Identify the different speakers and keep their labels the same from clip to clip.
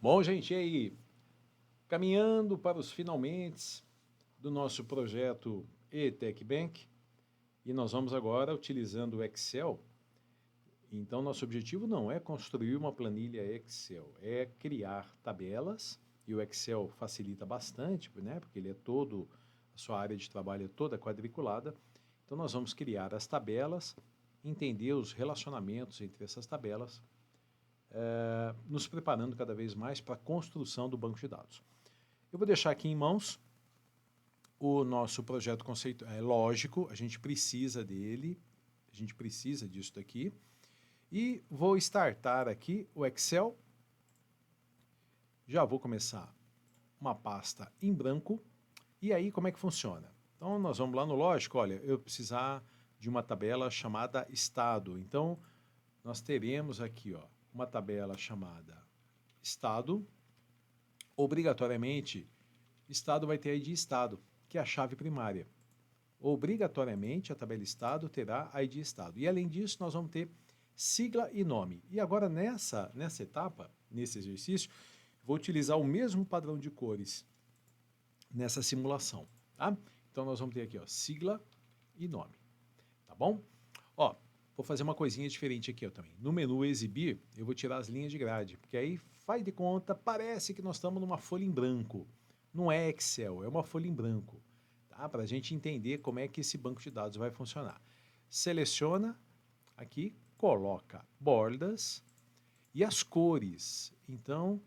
Speaker 1: Bom, gente, e aí? Caminhando para os finalmente do nosso projeto eTech Bank, e nós vamos agora utilizando o Excel. Então, nosso objetivo não é construir uma planilha Excel, é criar tabelas, e o Excel facilita bastante, né? Porque ele é todo, a sua área de trabalho é toda quadriculada. Então, nós vamos criar as tabelas, entender os relacionamentos entre essas tabelas, nos preparando cada vez mais para a construção do banco de dados. Eu vou deixar aqui em mãos o nosso projeto conceito. É lógico, a gente precisa dele, a gente precisa disso daqui. E vou startar aqui o Excel. Já vou começar uma pasta em branco. E aí, como é que funciona? Então, nós vamos lá no lógico. Olha, eu precisar de uma tabela chamada estado. Então, nós teremos aqui uma tabela chamada estado. Obrigatoriamente, estado vai ter ID estado, que é a chave primária. Obrigatoriamente, a tabela estado terá ID estado. E além disso, nós vamos ter sigla e nome. E agora, nessa etapa, nesse exercício, vou utilizar o mesmo padrão de cores nessa simulação. Tá? Então, nós vamos ter aqui sigla e nome. Tá bom? Vou fazer uma coisinha diferente aqui também. No menu exibir, eu vou tirar as linhas de grade, porque aí, faz de conta, parece que nós estamos numa folha em branco. Não é Excel, é uma folha em branco. Tá? Para a gente entender como é que esse banco de dados vai funcionar. Seleciona aqui, coloca bordas e as cores. Então,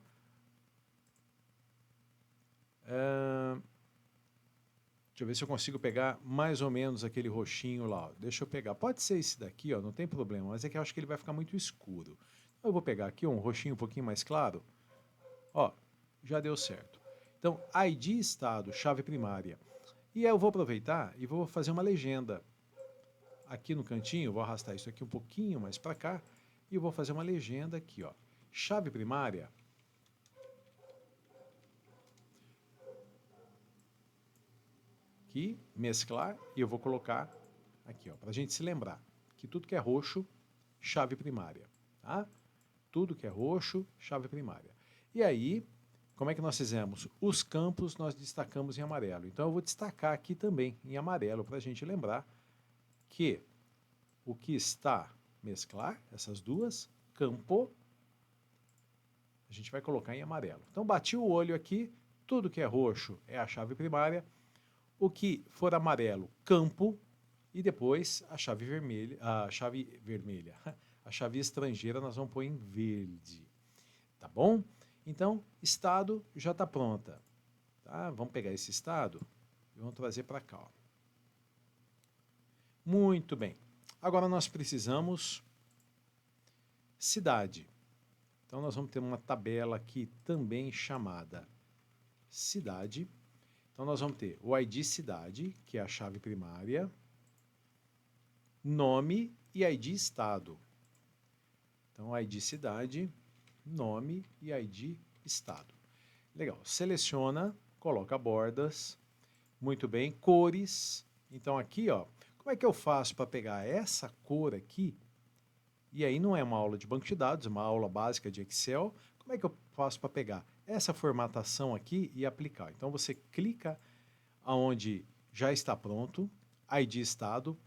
Speaker 1: deixa eu ver se eu consigo pegar mais ou menos aquele roxinho lá. Deixa eu pegar. Pode ser esse daqui, não tem problema, mas é que eu acho que ele vai ficar muito escuro. Eu vou pegar aqui um roxinho um pouquinho mais claro. Já deu certo. Então, ID estado, chave primária. E eu vou aproveitar e vou fazer uma legenda. Aqui no cantinho, vou arrastar isso aqui um pouquinho mais para cá e eu vou fazer uma legenda aqui, Chave primária. Aqui, mesclar, e eu vou colocar aqui, para a gente se lembrar que tudo que é roxo, chave primária, tá? Tudo que é roxo, chave primária. E aí, como é que nós fizemos? Os campos nós destacamos em amarelo. Então eu vou destacar aqui também em amarelo para a gente lembrar que o que está mesclar, essas duas, campo, a gente vai colocar em amarelo. Então bati o olho aqui, tudo que é roxo é a chave primária, o que for amarelo, campo, e depois a chave vermelha, a chave estrangeira nós vamos pôr em verde. Tá bom? Então, estado já está pronta. Tá? Vamos pegar esse estado e vamos trazer para cá. Muito bem. Agora nós precisamos cidade. Então nós vamos ter uma tabela aqui também chamada cidade. Então nós vamos ter o ID cidade, que é a chave primária, nome e ID estado. Então ID cidade, nome e ID estado. Legal. Seleciona, coloca bordas. Muito bem. Cores. Então aqui, como é que eu faço para pegar essa cor aqui? E aí não é uma aula de banco de dados, é uma aula básica de Excel. Como é que eu faço para pegar essa formatação aqui e aplicar? Então você clica aonde já está pronto, ID estado,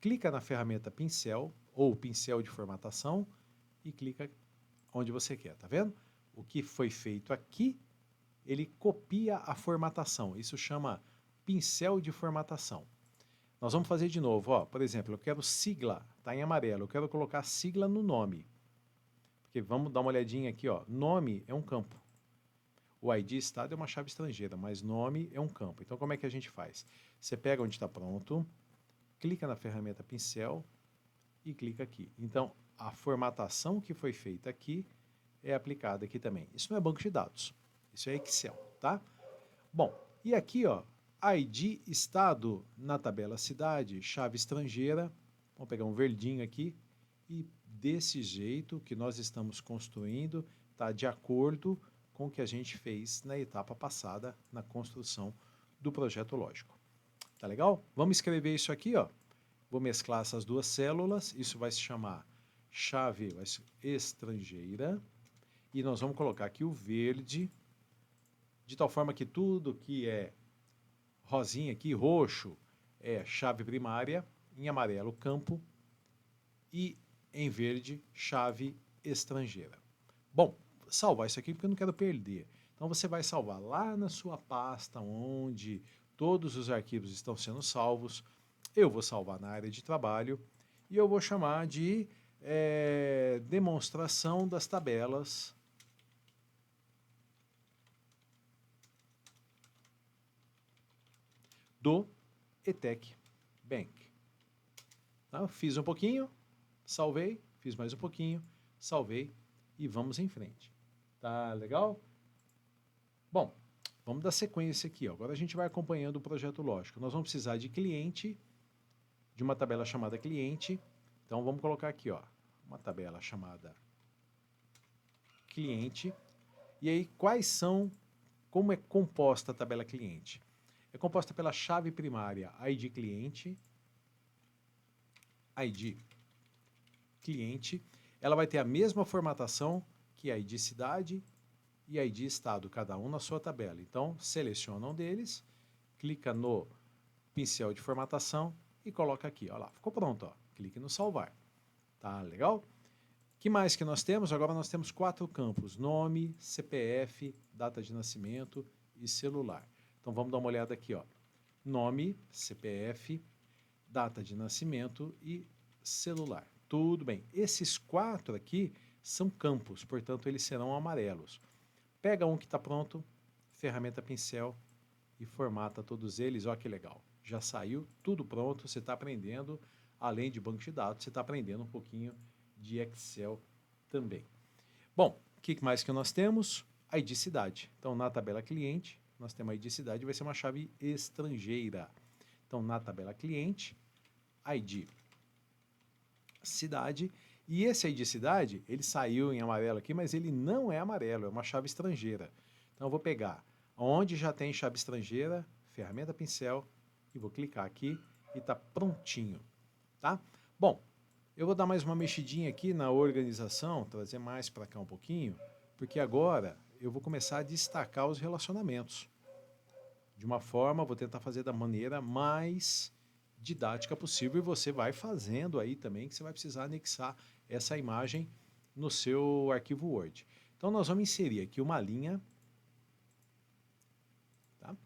Speaker 1: clica na ferramenta pincel ou pincel de formatação e clica onde você quer, tá vendo? O que foi feito aqui, ele copia a formatação. Isso chama pincel de formatação. Nós vamos fazer de novo, por exemplo, eu quero sigla, está em amarelo, eu quero colocar sigla no nome. Porque vamos dar uma olhadinha aqui, nome é um campo. O ID estado é uma chave estrangeira, mas nome é um campo. Então como é que a gente faz? Você pega onde está pronto, clica na ferramenta pincel e clica aqui. Então a formatação que foi feita aqui é aplicada aqui também. Isso não é banco de dados, isso é Excel, tá? Bom, e aqui, ID estado na tabela cidade, chave estrangeira. Vamos pegar um verdinho aqui e desse jeito que nós estamos construindo está de acordo com o que a gente fez na etapa passada na construção do projeto lógico. Tá legal? Vamos escrever isso aqui, Vou mesclar essas duas células, isso vai se chamar chave estrangeira E nós vamos colocar aqui o verde, de tal forma que tudo que é rosinha aqui, roxo, é chave primária, em amarelo, campo, e em verde, chave estrangeira. Bom, salvar isso aqui porque eu não quero perder. Então você vai salvar lá na sua pasta onde todos os arquivos estão sendo salvos. Eu vou salvar na área de trabalho e eu vou chamar de demonstração das tabelas do ETEC Bank. Tá? Fiz um pouquinho, salvei, fiz mais um pouquinho, salvei e vamos em frente. Tá legal? Bom, vamos dar sequência aqui. Ó. Agora a gente vai acompanhando o projeto lógico. Nós vamos precisar de cliente, de uma tabela chamada cliente. Então vamos colocar aqui, ó, uma tabela chamada cliente. E aí como é composta a tabela cliente? É composta pela chave primária ID cliente, ID cliente. Ela vai ter a mesma formatação que ID cidade e ID estado, cada um na sua tabela. Então, seleciona um deles, clica no pincel de formatação e coloca aqui. Olha lá, ficou pronto. Ó. Clique no salvar. Tá legal? O que mais que nós temos? Agora nós temos 4 campos: nome, CPF, data de nascimento e celular. Então vamos dar uma olhada aqui. Ó. Nome, CPF, data de nascimento e celular. Tudo bem. Esses 4 aqui são campos, portanto eles serão amarelos. Pega um que está pronto, ferramenta pincel e formata todos eles. Olha que legal. Já saiu tudo pronto, você está aprendendo, além de banco de dados, você está aprendendo um pouquinho de Excel também. Bom, o que mais que nós temos? ID cidade. Então, na tabela cliente, nós temos ID cidade, vai ser uma chave estrangeira. Então, na tabela cliente, ID cidade. E esse ID cidade, ele saiu em amarelo aqui, mas ele não é amarelo, é uma chave estrangeira. Então, eu vou pegar onde já tem chave estrangeira, ferramenta pincel, e vou clicar aqui e está prontinho. Tá? Bom, eu vou dar mais uma mexidinha aqui na organização, trazer mais para cá um pouquinho, porque agora eu vou começar a destacar os relacionamentos. De uma forma, vou tentar fazer da maneira mais didática possível e você vai fazendo aí também, que você vai precisar anexar essa imagem no seu arquivo Word. Então, nós vamos inserir aqui uma linha. Tá?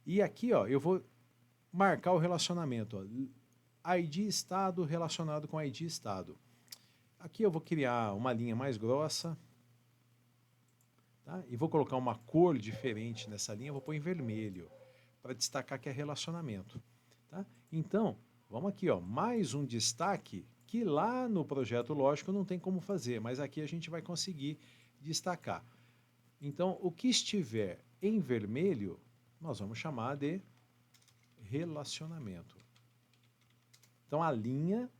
Speaker 1: E aqui, ó, eu vou marcar o relacionamento. Ó, ID estado relacionado com ID estado. Aqui eu vou criar uma linha mais grossa. Tá? E vou colocar uma cor diferente nessa linha. Vou pôr em vermelho, para destacar que é relacionamento. Tá? Então, vamos aqui, ó, mais um destaque que lá no projeto lógico não tem como fazer, mas aqui a gente vai conseguir destacar. Então, o que estiver em vermelho, nós vamos chamar de relacionamento. Então, a linha,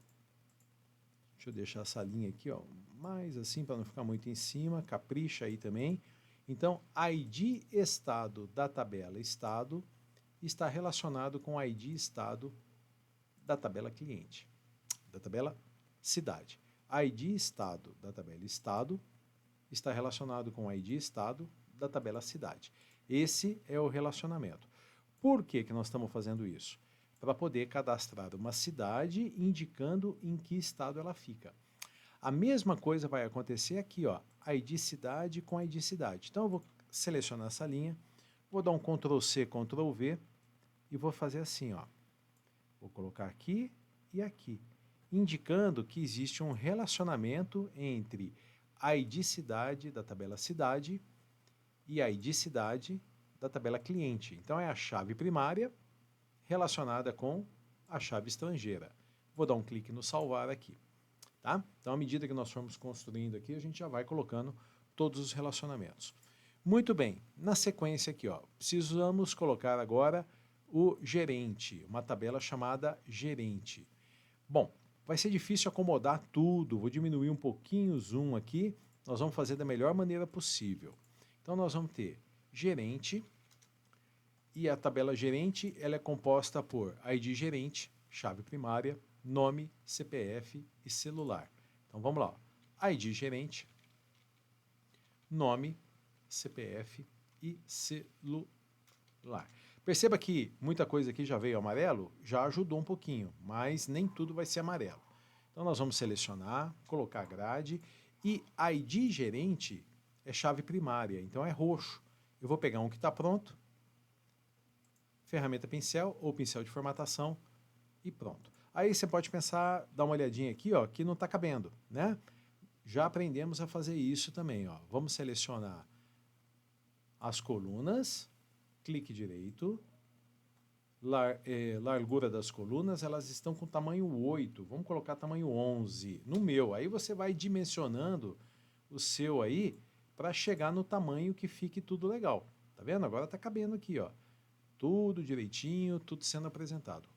Speaker 1: deixa eu deixar essa linha aqui, ó, mais assim para não ficar muito em cima, capricha aí também. Então, ID estado da tabela estado está relacionado com ID estado da tabela cliente, da tabela cidade. ID estado da tabela estado está relacionado com ID estado da tabela cidade. Esse é o relacionamento. Por que nós estamos fazendo isso? Para poder cadastrar uma cidade indicando em que estado ela fica. A mesma coisa vai acontecer aqui, ó, ID cidade com ID cidade. Então eu vou selecionar essa linha, vou dar um Ctrl C, Ctrl V e vou fazer assim, ó. Vou colocar aqui e aqui, indicando que existe um relacionamento entre ID cidade da tabela cidade e ID cidade da tabela cliente. Então é a chave primária relacionada com a chave estrangeira. Vou dar um clique no salvar aqui. Tá? Então, à medida que nós formos construindo aqui, a gente já vai colocando todos os relacionamentos. Muito bem, na sequência aqui, ó, precisamos colocar agora o gerente, uma tabela chamada gerente. Bom, vai ser difícil acomodar tudo, vou diminuir um pouquinho o zoom aqui, nós vamos fazer da melhor maneira possível. Então, nós vamos ter gerente, e a tabela gerente ela é composta por ID gerente, chave primária, nome, CPF e celular. Então, vamos lá. ID gerente, nome, CPF e celular. Perceba que muita coisa aqui já veio amarelo, já ajudou um pouquinho, mas nem tudo vai ser amarelo. Então nós vamos selecionar, colocar grade e ID gerente é chave primária, então é roxo. Eu vou pegar um que está pronto, ferramenta pincel ou pincel de formatação e pronto. Aí você pode pensar, dar uma olhadinha aqui, ó, que não está cabendo, né? Já aprendemos a fazer isso também, ó. Vamos selecionar as colunas, clique direito, largura das colunas, elas estão com tamanho 8, vamos colocar tamanho 11 no meu. Aí você vai dimensionando o seu aí para chegar no tamanho que fique tudo legal. Tá vendo? Agora tá cabendo aqui, ó. Tudo direitinho, tudo sendo apresentado.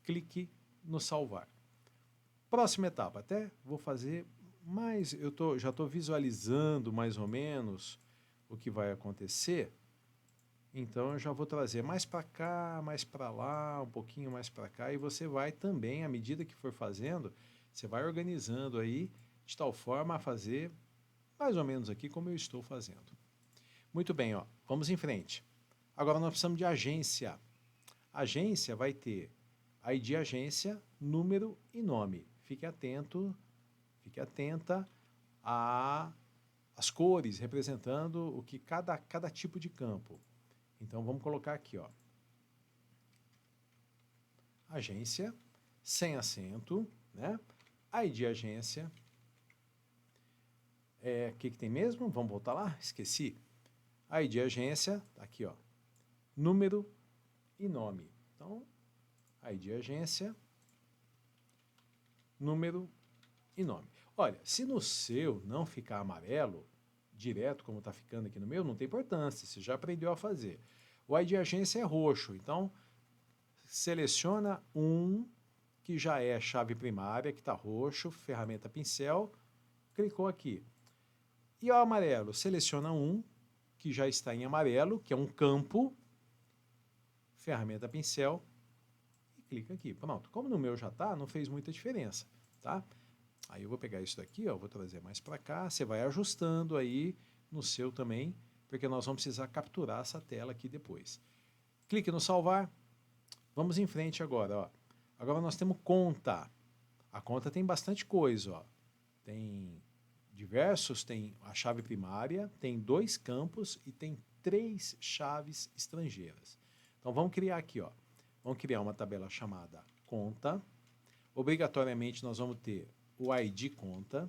Speaker 1: Clique no salvar. Próxima etapa, até vou fazer mais, já estou visualizando mais ou menos o que vai acontecer. Então eu já vou trazer mais para cá, mais para lá, um pouquinho mais para cá, e você vai também, à medida que for fazendo, você vai organizando aí de tal forma a fazer mais ou menos aqui como eu estou fazendo. Muito bem, ó, vamos em frente. Agora nós precisamos de agência. Agência vai ter ID agência, número e nome. Fique atento, fique atenta às cores representando o que cada tipo de campo. Então vamos colocar aqui, ó. Agência, sem acento, né? ID agência. O que tem mesmo? Vamos voltar lá? Esqueci. ID agência, aqui, ó. Número e nome. Então, ID agência, número e nome. Olha, se no seu não ficar amarelo, direto como está ficando aqui no meu, não tem importância, você já aprendeu a fazer. O ID agência é roxo, então seleciona um que já é chave primária, que está roxo, ferramenta pincel, clicou aqui. E o amarelo, seleciona um que já está em amarelo, que é um campo, ferramenta pincel, e clica aqui. Pronto, como no meu já está, não fez muita diferença, tá? Aí eu vou pegar isso daqui, ó, vou trazer mais para cá, você vai ajustando aí no seu também, porque nós vamos precisar capturar essa tela aqui depois. Clique no salvar, vamos em frente agora, ó. Agora nós temos conta. A conta tem bastante coisa, ó. Tem diversos, tem a chave primária, tem 2 campos e tem 3 chaves estrangeiras. Então vamos criar aqui, ó. Vamos criar uma tabela chamada conta. Obrigatoriamente nós vamos ter o ID conta.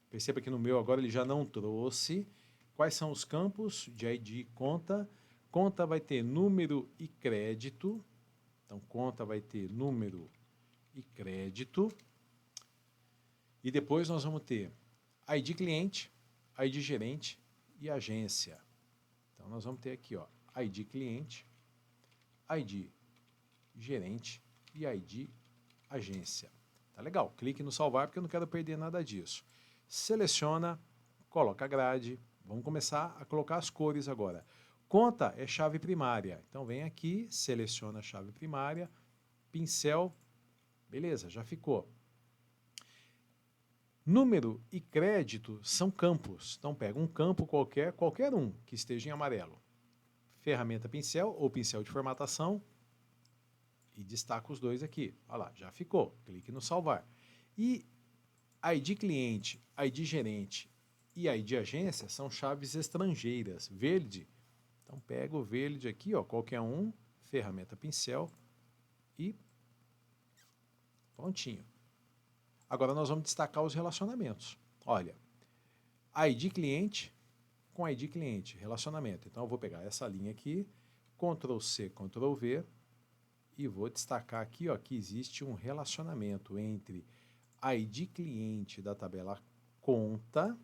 Speaker 1: Perceba que no meu agora ele já não trouxe. Quais são os campos de ID conta? Conta vai ter número e crédito. Então, conta vai ter número e crédito. E depois nós vamos ter ID cliente, ID gerente e agência. Então, nós vamos ter aqui, ó, ID cliente, ID gerente e ID agência. Tá legal, clique no salvar porque eu não quero perder nada disso. Seleciona, coloca a grade, vamos começar a colocar as cores agora. Conta é chave primária, então vem aqui, seleciona a chave primária, pincel, beleza, já ficou. Número e crédito são campos, então pega um campo qualquer um que esteja em amarelo. Ferramenta pincel ou pincel de formatação e destaca os 2 aqui. Olha lá, já ficou, clique no salvar. E ID cliente, ID gerente e ID agência são chaves estrangeiras, verde. Então pega o verde aqui, ó, qualquer um, ferramenta pincel e prontinho. Agora nós vamos destacar os relacionamentos. Olha, ID cliente com ID cliente, relacionamento. Então eu vou pegar essa linha aqui, Ctrl C, Ctrl V e vou destacar aqui, ó, que existe um relacionamento entre ID cliente da tabela conta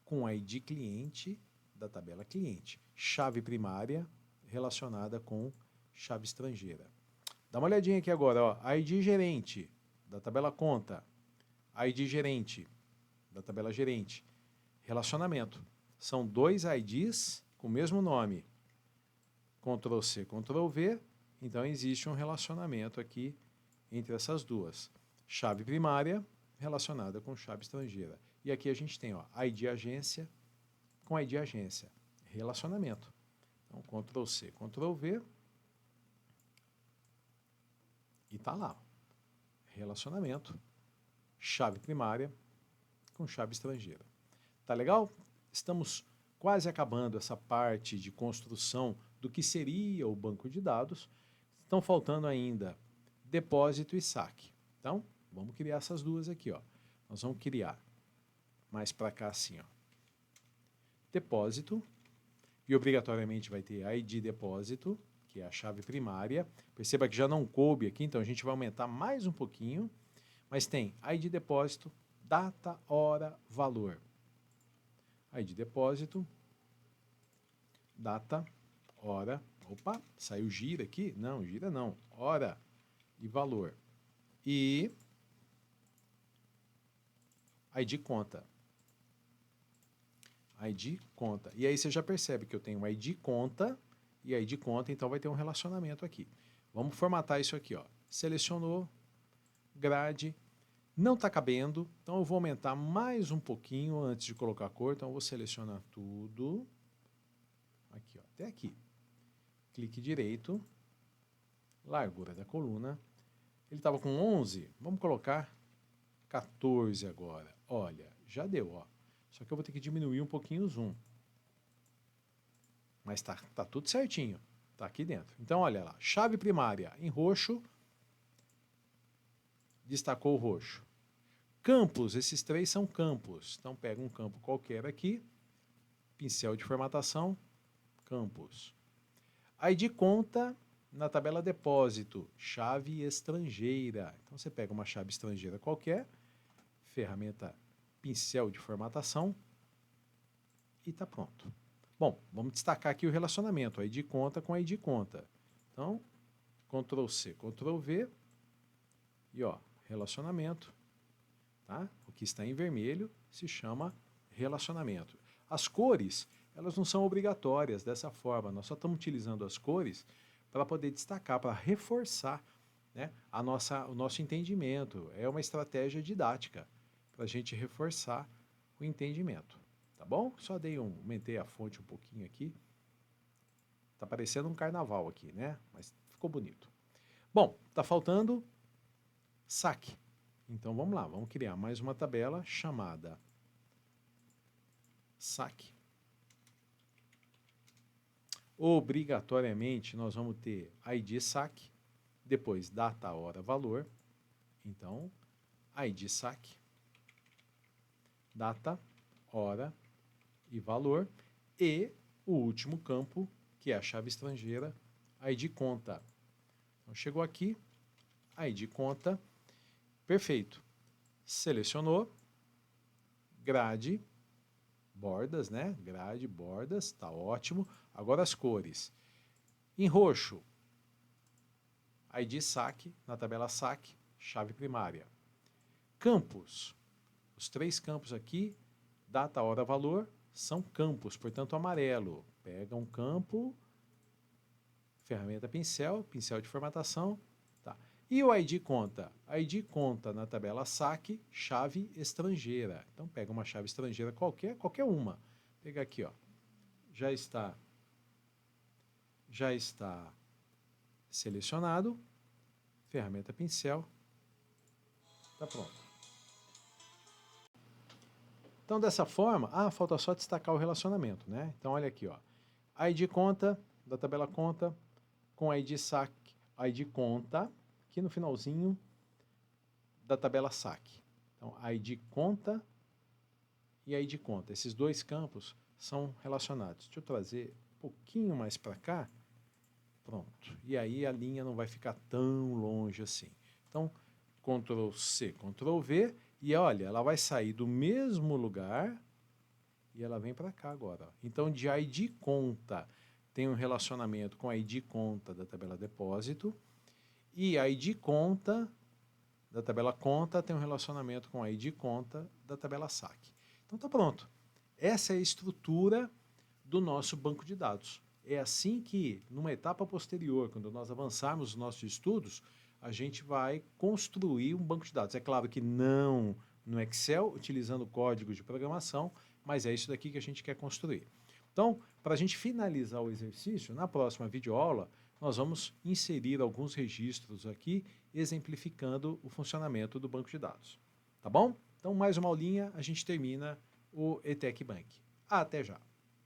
Speaker 1: com ID cliente da tabela cliente. Chave primária relacionada com chave estrangeira. Dá uma olhadinha aqui agora, ó, ID gerente da tabela conta, ID gerente da tabela gerente. Relacionamento. São 2 IDs com o mesmo nome. Ctrl C, Ctrl V. Então existe um relacionamento aqui entre essas duas. Chave primária relacionada com chave estrangeira. E aqui a gente tem, ó, ID agência com ID agência, relacionamento. Então, Ctrl C, Ctrl V, e tá lá, relacionamento, chave primária com chave estrangeira. Tá legal? Estamos quase acabando essa parte de construção do que seria o banco de dados. Estão faltando ainda depósito e saque. Então, vamos criar essas duas aqui, ó. Nós vamos criar mais para cá assim, ó. Depósito, e obrigatoriamente vai ter ID depósito, que é a chave primária. Perceba que já não coube aqui, então a gente vai aumentar mais um pouquinho. Mas tem ID depósito, data, hora, valor. ID depósito, data, hora. Opa, saiu gira aqui? Não, gira não. Hora e valor. E ID conta. ID conta. E aí você já percebe que eu tenho ID conta e ID conta, então vai ter um relacionamento aqui. Vamos formatar isso aqui, ó. Selecionou, grade, não está cabendo, então eu vou aumentar mais um pouquinho antes de colocar a cor, então eu vou selecionar tudo, aqui, ó, até aqui. Clique direito, largura da coluna, ele estava com 11, vamos colocar 14 agora. Olha, já deu, ó. Só que eu vou ter que diminuir um pouquinho o zoom. Mas tá tudo certinho, tá aqui dentro. Então, olha lá, chave primária em roxo, destacou o roxo. Campos, esses três são campos. Então, pega um campo qualquer aqui, pincel de formatação, campos. ID conta na tabela depósito, chave estrangeira. Então, você pega uma chave estrangeira qualquer, ferramenta pincel de formatação e está pronto. Bom, vamos destacar aqui o relacionamento, ID conta com ID conta. Então, Ctrl C, Ctrl V e ó, relacionamento. Tá? O que está em vermelho se chama relacionamento. As cores, elas não são obrigatórias dessa forma, nós só estamos utilizando as cores para poder destacar, para reforçar, né, o nosso entendimento. É uma estratégia didática para a gente reforçar o entendimento. Tá bom? Só aumentei a fonte um pouquinho aqui. Tá parecendo um carnaval aqui, né? Mas ficou bonito. Bom, tá faltando saque. Então vamos lá, vamos criar mais uma tabela chamada saque. Obrigatoriamente nós vamos ter ID saque, depois data, hora, valor. Então, ID saque, data, hora e valor. E o último campo, que é a chave estrangeira, ID conta. Então chegou aqui, ID conta. Perfeito. Selecionou, grade, bordas, né? Grade, bordas, tá ótimo. Agora as cores. Em roxo, ID saque, na tabela saque, chave primária. Campos. Os três campos aqui, data, hora, valor, são campos, portanto amarelo. Pega um campo, ferramenta pincel, pincel de formatação, tá. E o ID conta? ID conta na tabela saque, chave estrangeira. Então pega uma chave estrangeira qualquer uma. Pega aqui, ó. Já está selecionado. Ferramenta pincel. Tá pronto. Então dessa forma, falta só destacar o relacionamento, né? Então olha aqui, ó. ID conta da tabela conta com ID saque, ID conta aqui no finalzinho da tabela saque. Então, ID conta e ID conta. Esses dois campos são relacionados. Deixa eu trazer um pouquinho mais para cá. Pronto. E aí a linha não vai ficar tão longe assim. Então, Ctrl C, Ctrl V. E olha, ela vai sair do mesmo lugar e ela vem para cá agora. Então, de ID conta tem um relacionamento com ID conta da tabela depósito. E ID conta da tabela conta tem um relacionamento com ID conta da tabela saque. Então tá pronto. Essa é a estrutura do nosso banco de dados. É assim que, numa etapa posterior, quando nós avançarmos os nossos estudos, a gente vai construir um banco de dados. É claro que não no Excel, utilizando códigos de programação, mas é isso daqui que a gente quer construir. Então, para a gente finalizar o exercício, na próxima videoaula, nós vamos inserir alguns registros aqui, exemplificando o funcionamento do banco de dados. Tá bom? Então, mais uma aulinha, a gente termina o ETEC Bank. Até já!